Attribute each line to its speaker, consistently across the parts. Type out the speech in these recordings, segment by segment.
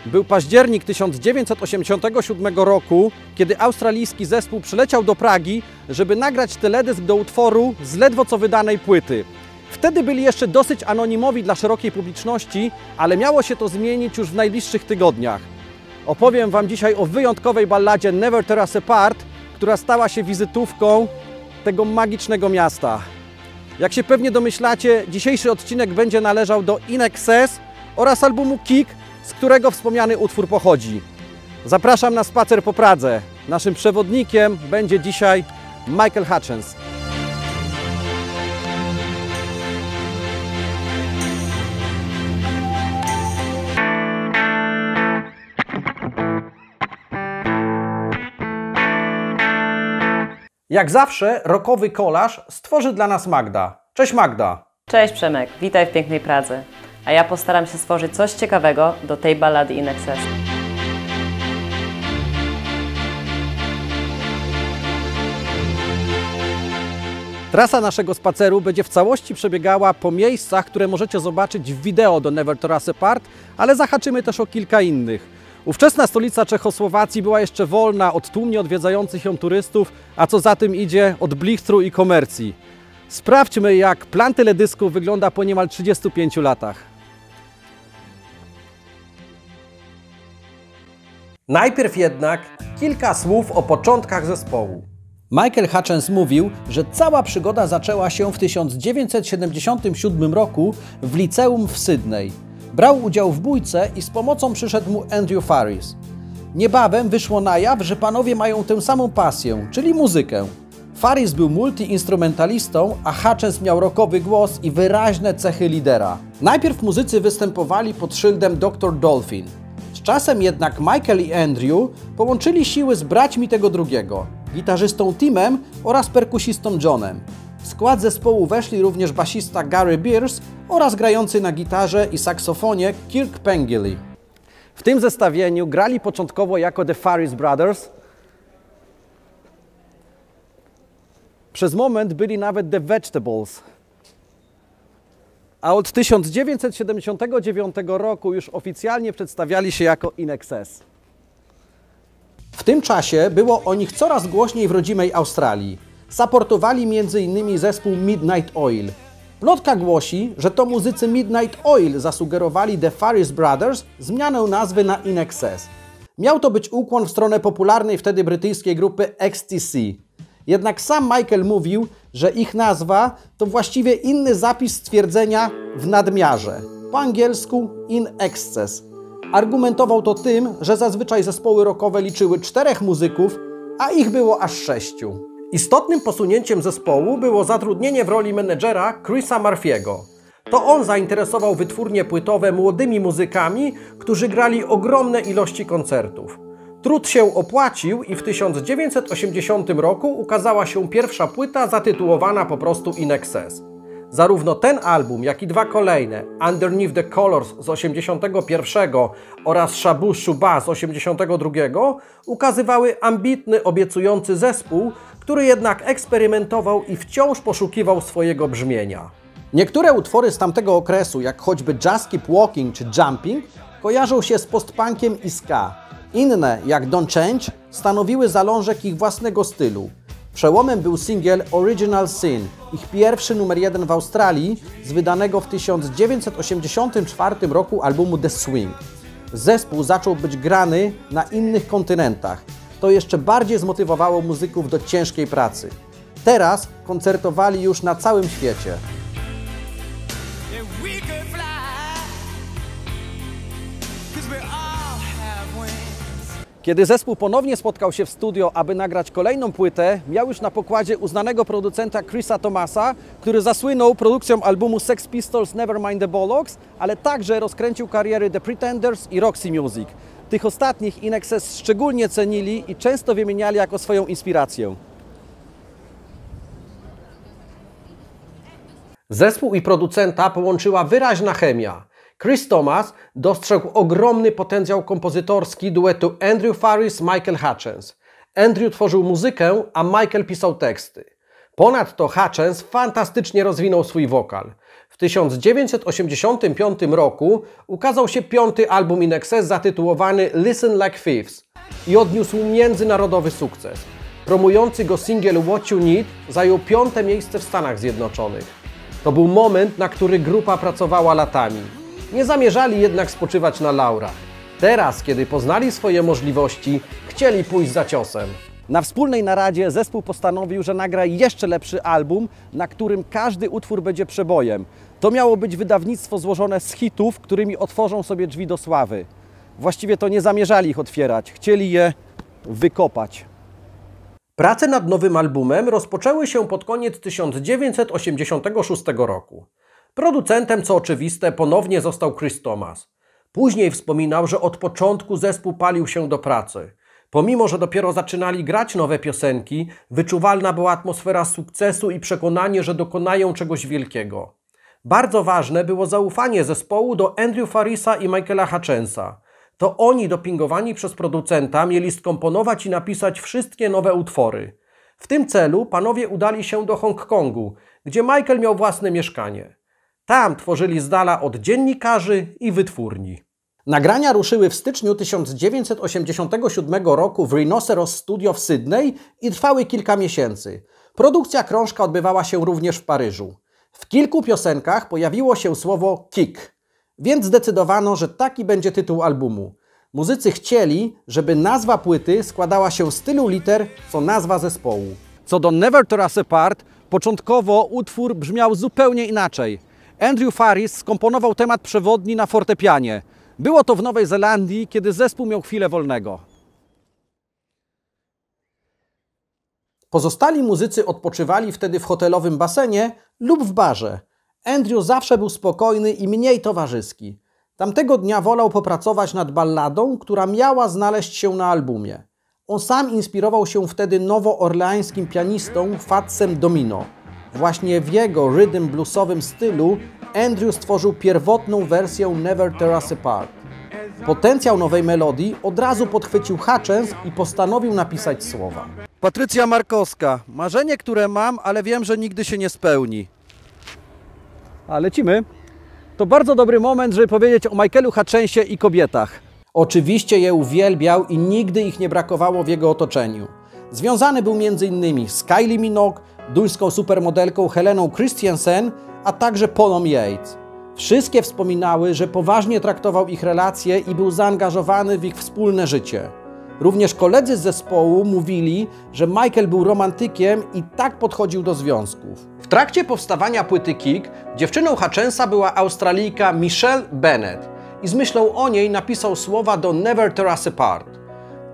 Speaker 1: Był październik 1987 roku, kiedy australijski zespół przyleciał do Pragi, żeby nagrać teledysk do utworu z ledwo co wydanej płyty. Wtedy byli jeszcze dosyć anonimowi dla szerokiej publiczności, ale miało się to zmienić już w najbliższych tygodniach. Opowiem Wam dzisiaj o wyjątkowej balladzie Never Tear Us Apart, która stała się wizytówką tego magicznego miasta. Jak się pewnie domyślacie, dzisiejszy odcinek będzie należał do In Excess oraz albumu Kick, z którego wspomniany utwór pochodzi. Zapraszam na spacer po Pradze. Naszym przewodnikiem będzie dzisiaj Michael Hutchence. Jak zawsze rockowy kolaż stworzy dla nas Magda. Cześć Magda!
Speaker 2: Cześć Przemek, witaj w pięknej Pradze. A ja postaram się stworzyć coś ciekawego do tej ballady In Excess.
Speaker 1: Trasa naszego spaceru będzie w całości przebiegała po miejscach, które możecie zobaczyć w wideo do Never Tear Us Apart, ale zahaczymy też o kilka innych. Ówczesna stolica Czechosłowacji była jeszcze wolna od tłumnie odwiedzających ją turystów, a co za tym idzie od blichtru i komercji. Sprawdźmy, jak plan teledysku wygląda po niemal 35 latach. Najpierw jednak kilka słów o początkach zespołu. Michael Hutchence mówił, że cała przygoda zaczęła się w 1977 roku w liceum w Sydney. Brał udział w bójce i z pomocą przyszedł mu Andrew Faris. Niebawem wyszło na jaw, że panowie mają tę samą pasję, czyli muzykę. Faris był multi-instrumentalistą, a Hutchence miał rockowy głos i wyraźne cechy lidera. Najpierw muzycy występowali pod szyldem Dr. Dolphin. Z czasem jednak Michael i Andrew połączyli siły z braćmi tego drugiego, gitarzystą Timem oraz perkusistą Johnem. W skład zespołu weszli również basista Gary Beers oraz grający na gitarze i saksofonie Kirk Pengilly. W tym zestawieniu grali początkowo jako The Faris Brothers. Przez moment byli nawet The Vegetables. A od 1979 roku już oficjalnie przedstawiali się jako In Excess. W tym czasie było o nich coraz głośniej w rodzimej Australii. Supportowali m.in. zespół Midnight Oil. Plotka głosi, że to muzycy Midnight Oil zasugerowali The Faris Brothers zmianę nazwy na In Excess. Miał to być ukłon w stronę popularnej wtedy brytyjskiej grupy XTC. Jednak sam Michael mówił, że ich nazwa to właściwie inny zapis stwierdzenia w nadmiarze, po angielsku In Excess. Argumentował to tym, że zazwyczaj zespoły rockowe liczyły 4 muzyków, a ich było aż 6. Istotnym posunięciem zespołu było zatrudnienie w roli menedżera Chrisa Murphy'ego. To on zainteresował wytwórnie płytowe młodymi muzykami, którzy grali ogromne ilości koncertów. Trud się opłacił i w 1980 roku ukazała się pierwsza płyta zatytułowana po prostu In Excess. Zarówno ten album, jak i dwa kolejne, Underneath the Colors z 81 oraz Shabu Shuba z 82, ukazywały ambitny, obiecujący zespół, który jednak eksperymentował i wciąż poszukiwał swojego brzmienia. Niektóre utwory z tamtego okresu, jak choćby Just Keep Walking czy Jumping, kojarzą się z postpunkiem i ska. Inne, jak Don't Change, stanowiły zalążek ich własnego stylu. Przełomem był singiel Original Sin, ich pierwszy numer 1 w Australii, z wydanego w 1984 roku albumu The Swing. Zespół zaczął być grany na innych kontynentach. To jeszcze bardziej zmotywowało muzyków do ciężkiej pracy. Teraz koncertowali już na całym świecie. Kiedy zespół ponownie spotkał się w studio, aby nagrać kolejną płytę, miał już na pokładzie uznanego producenta Chrisa Thomasa, który zasłynął produkcją albumu Sex Pistols Nevermind the Bollocks, ale także rozkręcił kariery The Pretenders i Roxy Music. Tych ostatnich In Excess szczególnie cenili i często wymieniali jako swoją inspirację. Zespół i producenta połączyła wyraźna chemia. Chris Thomas dostrzegł ogromny potencjał kompozytorski duetu Andrew Faris-Michael Hutchence. Andrew tworzył muzykę, a Michael pisał teksty. Ponadto Hutchence fantastycznie rozwinął swój wokal. W 1985 roku ukazał się 5. album In Excess zatytułowany Listen Like Thieves i odniósł międzynarodowy sukces. Promujący go singiel What You Need zajął 5. miejsce w Stanach Zjednoczonych. To był moment, na który grupa pracowała latami. Nie zamierzali jednak spoczywać na laurach. Teraz, kiedy poznali swoje możliwości, chcieli pójść za ciosem. Na wspólnej naradzie zespół postanowił, że nagra jeszcze lepszy album, na którym każdy utwór będzie przebojem. To miało być wydawnictwo złożone z hitów, którymi otworzą sobie drzwi do sławy. Właściwie to nie zamierzali ich otwierać, chcieli je wykopać. Prace nad nowym albumem rozpoczęły się pod koniec 1986 roku. Producentem, co oczywiste, ponownie został Chris Thomas. Później wspominał, że od początku zespół palił się do pracy. Pomimo, że dopiero zaczynali grać nowe piosenki, wyczuwalna była atmosfera sukcesu i przekonanie, że dokonają czegoś wielkiego. Bardzo ważne było zaufanie zespołu do Andrew Farrisa i Michaela Hutchensa. To oni, dopingowani przez producenta, mieli skomponować i napisać wszystkie nowe utwory. W tym celu panowie udali się do Hongkongu, gdzie Michael miał własne mieszkanie. Tam tworzyli z dala od dziennikarzy i wytwórni. Nagrania ruszyły w styczniu 1987 roku w Rhinoceros Studio w Sydney i trwały kilka miesięcy. Produkcja krążka odbywała się również w Paryżu. W kilku piosenkach pojawiło się słowo kick, więc zdecydowano, że taki będzie tytuł albumu. Muzycy chcieli, żeby nazwa płyty składała się z tylu liter, co nazwa zespołu. Co do Never Tear Us Apart, początkowo utwór brzmiał zupełnie inaczej. Andrew Farris skomponował temat przewodni na fortepianie. Było to w Nowej Zelandii, kiedy zespół miał chwilę wolnego. Pozostali muzycy odpoczywali wtedy w hotelowym basenie lub w barze. Andrew zawsze był spokojny i mniej towarzyski. Tamtego dnia wolał popracować nad balladą, która miała znaleźć się na albumie. On sam inspirował się wtedy nowoorleańskim pianistą Fatsem Domino. Właśnie w jego rhythm bluesowym stylu Andrew stworzył pierwotną wersję Never Tear Us Apart. Potencjał nowej melodii od razu podchwycił Hutchence i postanowił napisać słowa. Patrycja Markowska. Marzenie, które mam, ale wiem, że nigdy się nie spełni. A lecimy. To bardzo dobry moment, żeby powiedzieć o Michaelu Hutchensie i kobietach. Oczywiście je uwielbiał i nigdy ich nie brakowało w jego otoczeniu. Związany był m.in. z Kylie Minogue, duńską supermodelką Heleną Christensen, a także Paulą Yates. Wszystkie wspominały, że poważnie traktował ich relacje i był zaangażowany w ich wspólne życie. Również koledzy z zespołu mówili, że Michael był romantykiem i tak podchodził do związków. W trakcie powstawania płyty Kick dziewczyną Hutchensa była Australijka Michelle Bennett i z myślą o niej napisał słowa do Never Tear Us Apart.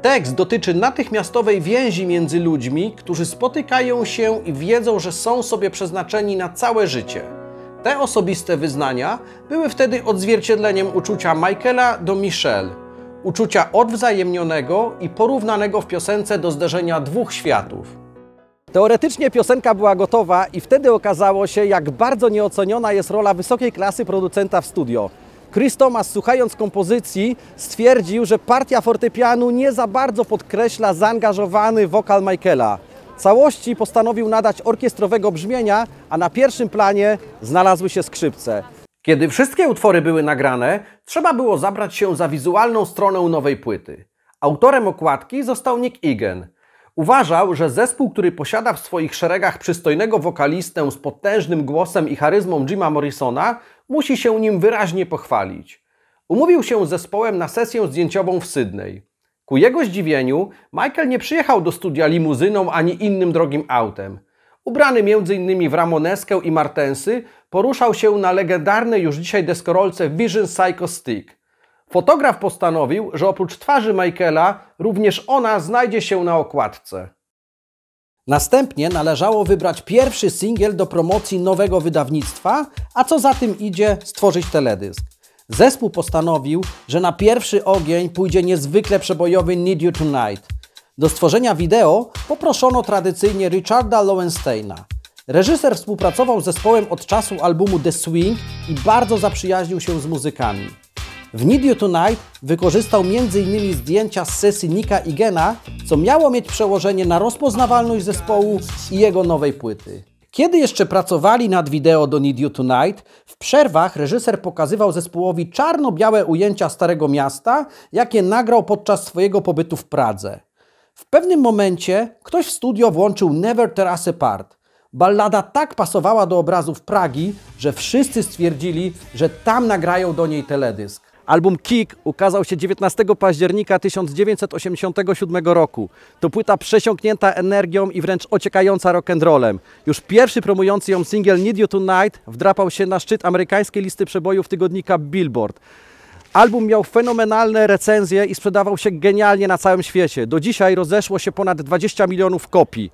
Speaker 1: Tekst dotyczy natychmiastowej więzi między ludźmi, którzy spotykają się i wiedzą, że są sobie przeznaczeni na całe życie. Te osobiste wyznania były wtedy odzwierciedleniem uczucia Michaela do Michelle. Uczucia odwzajemnionego i porównanego w piosence do zderzenia dwóch światów. Teoretycznie piosenka była gotowa i wtedy okazało się, jak bardzo nieoceniona jest rola wysokiej klasy producenta w studio. Chris Thomas, słuchając kompozycji, stwierdził, że partia fortepianu nie za bardzo podkreśla zaangażowany wokal Michaela. Całości postanowił nadać orkiestrowego brzmienia, a na pierwszym planie znalazły się skrzypce. Kiedy wszystkie utwory były nagrane, trzeba było zabrać się za wizualną stronę nowej płyty. Autorem okładki został Nick Egan. Uważał, że zespół, który posiada w swoich szeregach przystojnego wokalistę z potężnym głosem i charyzmą Jima Morrisona, musi się nim wyraźnie pochwalić. Umówił się z zespołem na sesję zdjęciową w Sydney. Ku jego zdziwieniu, Michael nie przyjechał do studia limuzyną ani innym drogim autem. Ubrany m.in. w ramoneskę i martensy, poruszał się na legendarnej już dzisiaj deskorolce Vision Psycho Stick. Fotograf postanowił, że oprócz twarzy Michaela, również ona znajdzie się na okładce. Następnie należało wybrać pierwszy singiel do promocji nowego wydawnictwa, a co za tym idzie, stworzyć teledysk. Zespół postanowił, że na pierwszy ogień pójdzie niezwykle przebojowy Need You Tonight. Do stworzenia wideo poproszono tradycyjnie Richarda Lowensteina. Reżyser współpracował z zespołem od czasu albumu The Swing i bardzo zaprzyjaźnił się z muzykami. W Need You Tonight wykorzystał m.in. zdjęcia z sesji Nicka Egana, co miało mieć przełożenie na rozpoznawalność zespołu i jego nowej płyty. Kiedy jeszcze pracowali nad wideo do Need You Tonight, w przerwach reżyser pokazywał zespołowi czarno-białe ujęcia Starego Miasta, jakie nagrał podczas swojego pobytu w Pradze. W pewnym momencie ktoś w studio włączył Never Tear Us Apart. Ballada tak pasowała do obrazów Pragi, że wszyscy stwierdzili, że tam nagrają do niej teledysk. Album Kick ukazał się 19 października 1987 roku. To płyta przesiąknięta energią i wręcz ociekająca rock'n'rollem. Już pierwszy promujący ją singiel Need You Tonight wdrapał się na szczyt amerykańskiej listy przebojów tygodnika Billboard. Album miał fenomenalne recenzje i sprzedawał się genialnie na całym świecie. Do dzisiaj rozeszło się ponad 20 milionów kopii.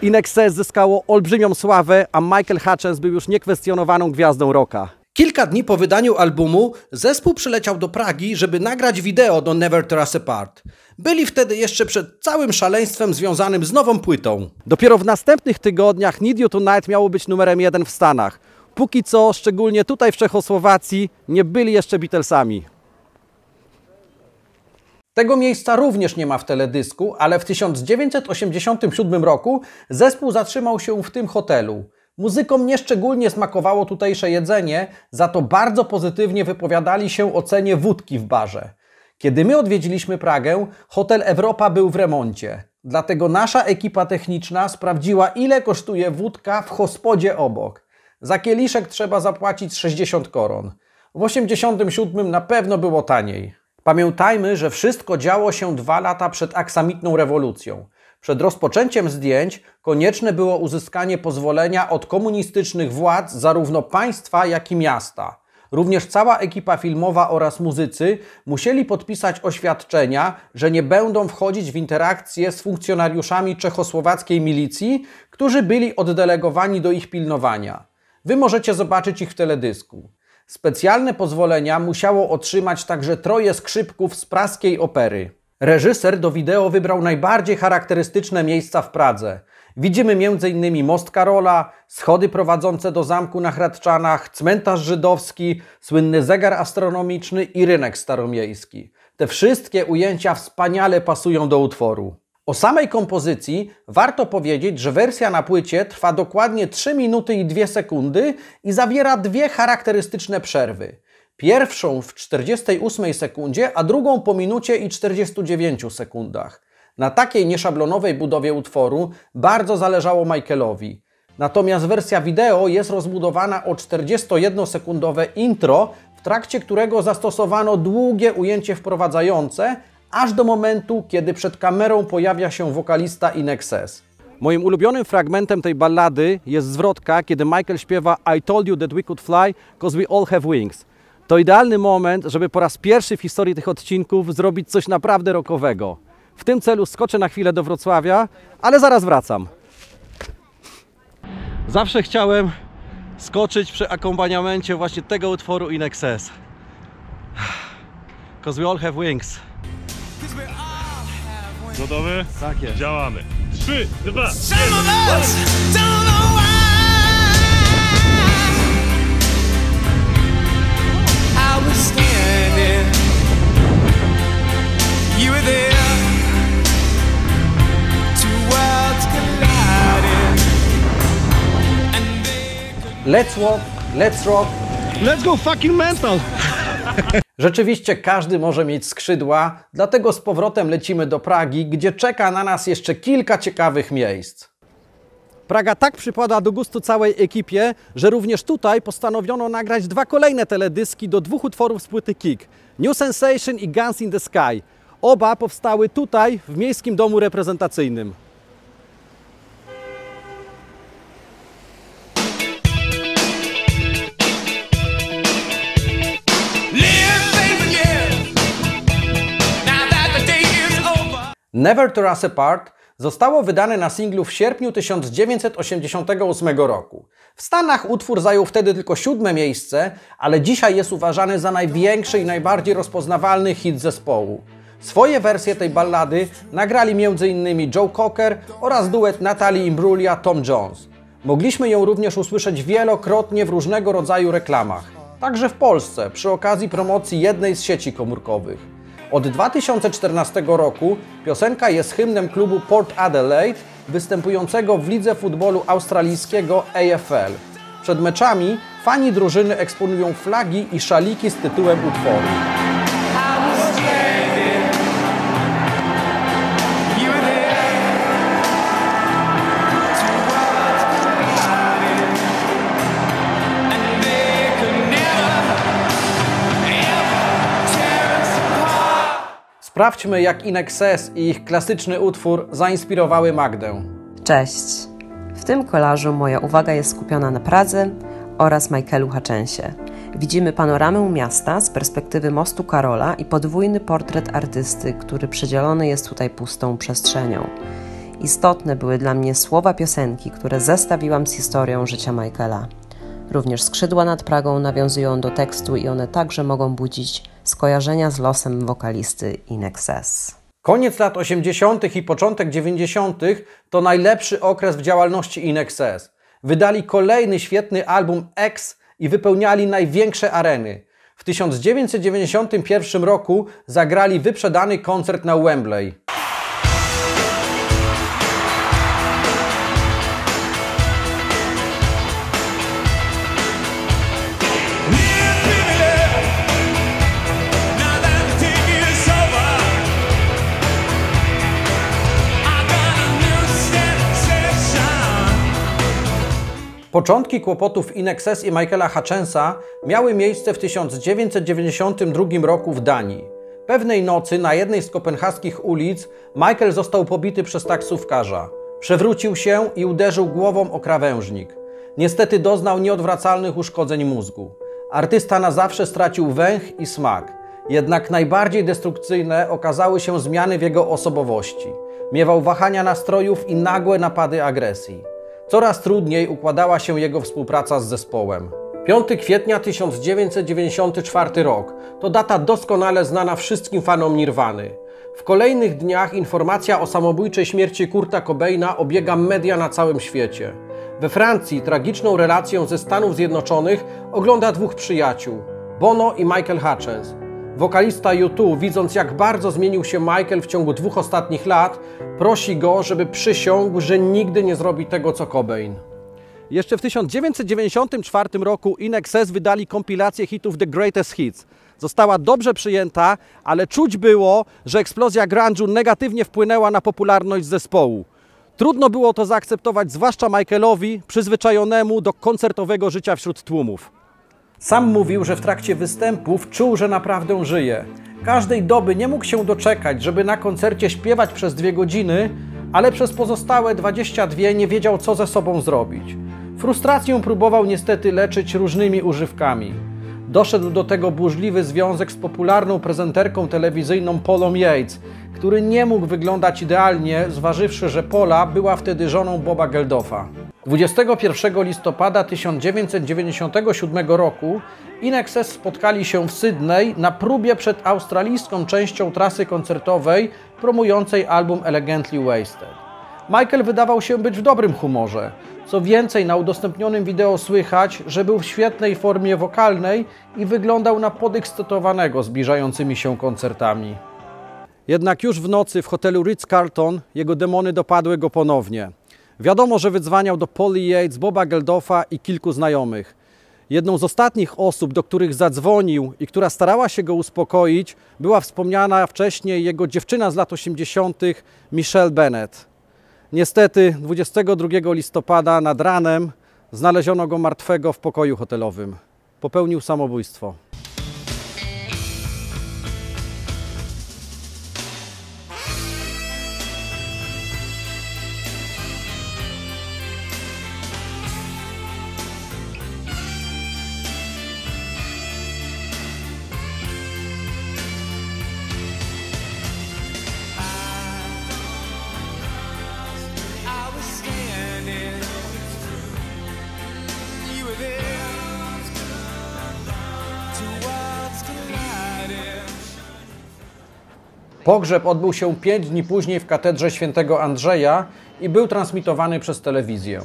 Speaker 1: In Excess zyskało olbrzymią sławę, a Michael Hutchence był już niekwestionowaną gwiazdą rocka. Kilka dni po wydaniu albumu zespół przyleciał do Pragi, żeby nagrać wideo do Never Tear Us Apart. Byli wtedy jeszcze przed całym szaleństwem związanym z nową płytą. Dopiero w następnych tygodniach Need You Tonight miało być numerem 1 w Stanach. Póki co, szczególnie tutaj w Czechosłowacji, nie byli jeszcze Beatlesami. Tego miejsca również nie ma w teledysku, ale w 1987 roku zespół zatrzymał się w tym hotelu. Muzykom nieszczególnie smakowało tutejsze jedzenie, za to bardzo pozytywnie wypowiadali się o cenie wódki w barze. Kiedy my odwiedziliśmy Pragę, hotel Europa był w remoncie. Dlatego nasza ekipa techniczna sprawdziła, ile kosztuje wódka w hospodzie obok. Za kieliszek trzeba zapłacić 60 koron. W 1987 na pewno było taniej. Pamiętajmy, że wszystko działo się 2 lata przed aksamitną rewolucją. Przed rozpoczęciem zdjęć konieczne było uzyskanie pozwolenia od komunistycznych władz zarówno państwa, jak i miasta. Również cała ekipa filmowa oraz muzycy musieli podpisać oświadczenia, że nie będą wchodzić w interakcje z funkcjonariuszami czechosłowackiej milicji, którzy byli oddelegowani do ich pilnowania. Wy możecie zobaczyć ich w teledysku. Specjalne pozwolenia musiało otrzymać także 3 skrzypków z praskiej opery. Reżyser do wideo wybrał najbardziej charakterystyczne miejsca w Pradze. Widzimy m.in. Most Karola, schody prowadzące do zamku na Hradczanach, cmentarz żydowski, słynny zegar astronomiczny i rynek staromiejski. Te wszystkie ujęcia wspaniale pasują do utworu. O samej kompozycji warto powiedzieć, że wersja na płycie trwa dokładnie 3 minuty i 2 sekundy i zawiera 2 charakterystyczne przerwy. Pierwszą w 48 sekundzie, a drugą po minucie i 49 sekundach. Na takiej nieszablonowej budowie utworu bardzo zależało Michaelowi. Natomiast wersja wideo jest rozbudowana o 41-sekundowe intro, w trakcie którego zastosowano długie ujęcie wprowadzające, aż do momentu, kiedy przed kamerą pojawia się wokalista In Excess. Moim ulubionym fragmentem tej ballady jest zwrotka, kiedy Michael śpiewa I told you that we could fly, 'cause we all have wings. To idealny moment, żeby po raz pierwszy w historii tych odcinków zrobić coś naprawdę rockowego. W tym celu skoczę na chwilę do Wrocławia, ale zaraz wracam. Zawsze chciałem skoczyć przy akompaniamencie właśnie tego utworu In Excess. 'Cause we all have wings.
Speaker 3: Gotowy?
Speaker 1: Tak jest.
Speaker 3: Działamy. 3, 2, 1.
Speaker 1: Let's walk, let's rock.
Speaker 3: Let's go fucking mental!
Speaker 1: Rzeczywiście każdy może mieć skrzydła, dlatego z powrotem lecimy do Pragi, gdzie czeka na nas jeszcze kilka ciekawych miejsc. Praga tak przypada do gustu całej ekipie, że również tutaj postanowiono nagrać 2 kolejne teledyski do 2 utworów z płyty Kick. New Sensation i Guns in the Sky. Oba powstały tutaj, w Miejskim Domu Reprezentacyjnym. Never Tear Us Apart zostało wydane na singlu w sierpniu 1988 roku. W Stanach utwór zajął wtedy tylko 7. miejsce, ale dzisiaj jest uważany za największy i najbardziej rozpoznawalny hit zespołu. Swoje wersje tej ballady nagrali m.in. Joe Cocker oraz duet Natalie Imbruglia-Tom Jones. Mogliśmy ją również usłyszeć wielokrotnie w różnego rodzaju reklamach, także w Polsce przy okazji promocji jednej z sieci komórkowych. Od 2014 roku piosenka jest hymnem klubu Port Adelaide, występującego w lidze futbolu australijskiego AFL. Przed meczami fani drużyny eksponują flagi i szaliki z tytułem utworu. Sprawdźmy, jak INXS i ich klasyczny utwór zainspirowały Magdę.
Speaker 4: Cześć! W tym kolażu moja uwaga jest skupiona na Pradze oraz Michaelu Hutchensie. Widzimy panoramę miasta z perspektywy mostu Karola i podwójny portret artysty, który przydzielony jest tutaj pustą przestrzenią. Istotne były dla mnie słowa piosenki, które zestawiłam z historią życia Michaela. Również skrzydła nad Pragą nawiązują do tekstu i one także mogą budzić skojarzenia z losem wokalisty INXS.
Speaker 1: Koniec lat 80. i początek 90. to najlepszy okres w działalności INXS. Wydali kolejny świetny album X i wypełniali największe areny. W 1991 roku zagrali wyprzedany koncert na Wembley. Początki kłopotów INXS i Michaela Hutchensa miały miejsce w 1992 roku w Danii. Pewnej nocy na jednej z kopenhaskich ulic Michael został pobity przez taksówkarza. Przewrócił się i uderzył głową o krawężnik. Niestety doznał nieodwracalnych uszkodzeń mózgu. Artysta na zawsze stracił węch i smak. Jednak najbardziej destrukcyjne okazały się zmiany w jego osobowości. Miewał wahania nastrojów i nagłe napady agresji. Coraz trudniej układała się jego współpraca z zespołem. 5 kwietnia 1994 rok to data doskonale znana wszystkim fanom Nirwany. W kolejnych dniach informacja o samobójczej śmierci Kurta Cobaina obiega media na całym świecie. We Francji tragiczną relację ze Stanów Zjednoczonych ogląda dwóch przyjaciół, Bono i Michael Hutchence. Wokalista U2, widząc jak bardzo zmienił się Michael w ciągu 2 ostatnich lat, prosi go, żeby przysiągł, że nigdy nie zrobi tego co Cobain. Jeszcze w 1994 roku INXS wydali kompilację hitów The Greatest Hits. Została dobrze przyjęta, ale czuć było, że eksplozja grunge'u negatywnie wpłynęła na popularność zespołu. Trudno było to zaakceptować, zwłaszcza Michaelowi, przyzwyczajonemu do koncertowego życia wśród tłumów. Sam mówił, że w trakcie występów czuł, że naprawdę żyje. Każdej doby nie mógł się doczekać, żeby na koncercie śpiewać przez 2 godziny, ale przez pozostałe 22 nie wiedział, co ze sobą zrobić. Frustrację próbował niestety leczyć różnymi używkami. Doszedł do tego burzliwy związek z popularną prezenterką telewizyjną Paulą Yates, który nie mógł wyglądać idealnie, zważywszy, że Paula była wtedy żoną Boba Geldoffa. 21 listopada 1997 roku INXS spotkali się w Sydney na próbie przed australijską częścią trasy koncertowej promującej album Elegantly Wasted. Michael wydawał się być w dobrym humorze. Co więcej, na udostępnionym wideo słychać, że był w świetnej formie wokalnej i wyglądał na podekscytowanego zbliżającymi się koncertami. Jednak już w nocy w hotelu Ritz-Carlton jego demony dopadły go ponownie. Wiadomo, że wydzwaniał do Pauli Yates, Boba Geldoffa i kilku znajomych. Jedną z ostatnich osób, do których zadzwonił i która starała się go uspokoić, była wspomniana wcześniej jego dziewczyna z lat 80. Michelle Bennett. Niestety 22 listopada nad ranem znaleziono go martwego w pokoju hotelowym. Popełnił samobójstwo. Pogrzeb odbył się 5 dni później w katedrze Świętego Andrzeja i był transmitowany przez telewizję.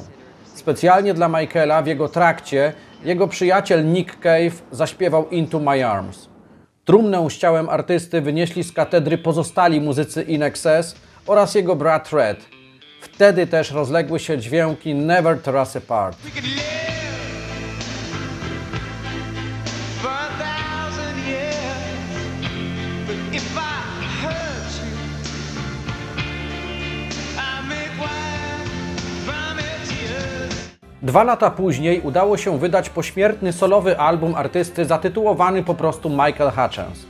Speaker 1: Specjalnie dla Michaela w jego trakcie jego przyjaciel Nick Cave zaśpiewał Into My Arms. Trumnę z ciałem artysty wynieśli z katedry pozostali muzycy INXS oraz jego brat Red. Wtedy też rozległy się dźwięki Never Tear Us Apart. Dwa lata później udało się wydać pośmiertny solowy album artysty zatytułowany po prostu Michael Hutchence.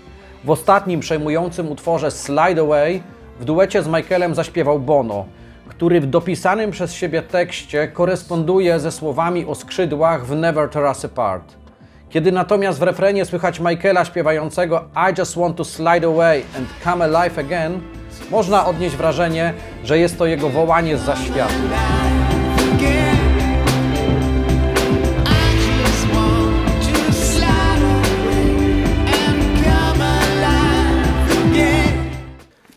Speaker 1: W ostatnim przejmującym utworze Slide Away w duecie z Michaelem zaśpiewał Bono, który w dopisanym przez siebie tekście koresponduje ze słowami o skrzydłach w Never Tear Us Apart. Kiedy natomiast w refrenie słychać Michaela śpiewającego I just want to slide away and come alive again, można odnieść wrażenie, że jest to jego wołanie zza światu.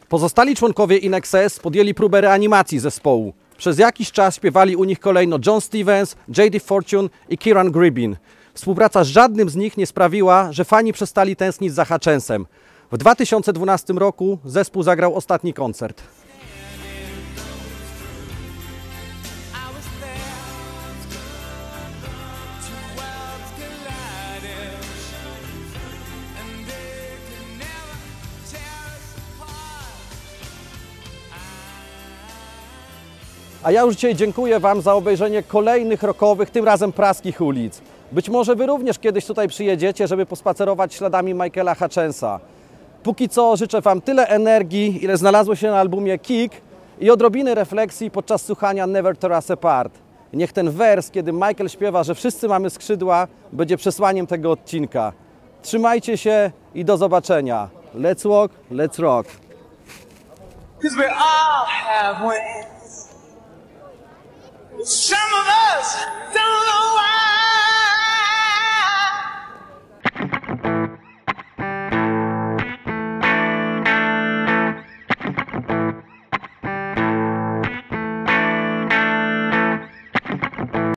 Speaker 1: Pozostali członkowie In Excess podjęli próbę reanimacji zespołu. Przez jakiś czas śpiewali u nich kolejno John Stevens, J.D. Fortune i Kieran Gribbin. Współpraca z żadnym z nich nie sprawiła, że fani przestali tęsknić za Hutchensem. W 2012 roku zespół zagrał ostatni koncert. A ja już dzisiaj dziękuję Wam za obejrzenie kolejnych rockowych, tym razem praskich ulic. Być może Wy również kiedyś tutaj przyjedziecie, żeby pospacerować śladami Michaela Hutchensa. Póki co życzę Wam tyle energii, ile znalazło się na albumie Kick i odrobiny refleksji podczas słuchania Never Tear Us Apart. Niech ten wers, kiedy Michael śpiewa, że wszyscy mamy skrzydła, będzie przesłaniem tego odcinka. Trzymajcie się i do zobaczenia. Let's walk, let's rock.
Speaker 5: 'Cause we all have wings. Some of us don't know why.